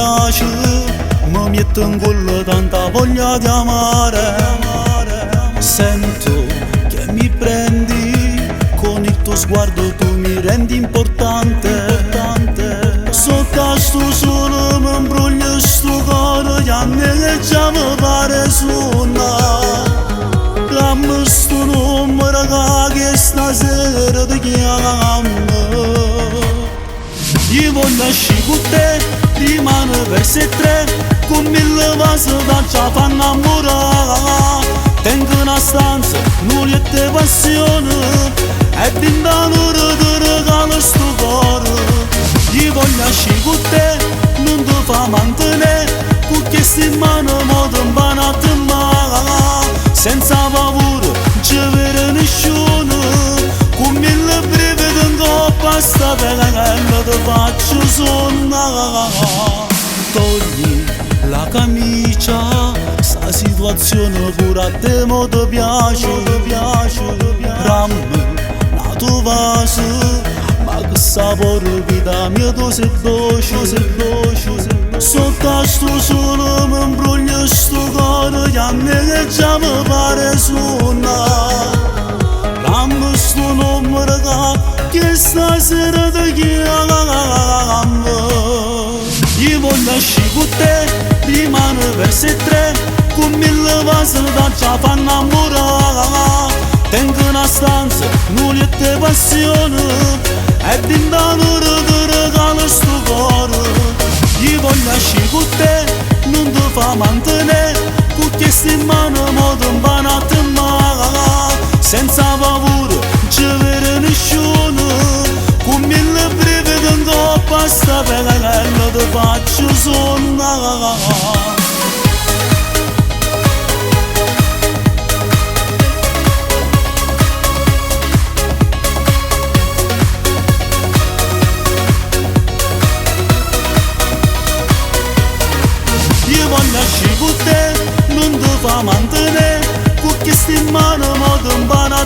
piace, mi metto in cuore tanta voglia di amare. Sento che mi prendi, con il tuo sguardo tu mi rendi importante. Sotto sto sole mi imbruglia sto cuore, che a me già mi pare suona. Dammi sto numero che stasera ti chiamo. Io voglio uscire con te, rimane verso tre, con 1000 vasi da fa innamorare. Tengo una stanza, nulla passione, e dentro l'ora ti regalo sto cuore. Io voglio uscire con te, non ti fa mantenere, con queste mani mo ti impara a temere. Senza paura, non ci vede nessuno, con 1000 brividi in coppa sta pelle che ti faccio suonare. Togli la camicia, sta situazione pure a te mo ti piace. Rammi la tua vase, ma che sapore vita mia tu sei dolce. Sotto sto sole mi imbruglia sto cuore, che a me già mi pare suona. Dammi sto numero che stasera ti chiamo. Io voglio uscire con te, rimane verso tre, con 1000 vasi da fa innamorare. Tengo una stanza, nulla passione, e dentro l'ora ti regalo sto cuore. Io voglio uscire con te, non ti fa mantenere, con queste mani mo ti impara a temere. Senza paura, non ci vede nessuno, con 1000 brividi in coppa sta pelle che ti faccio suonare. Voglio uscire con te, non ti fa mantenere, con queste mani mo ti impara a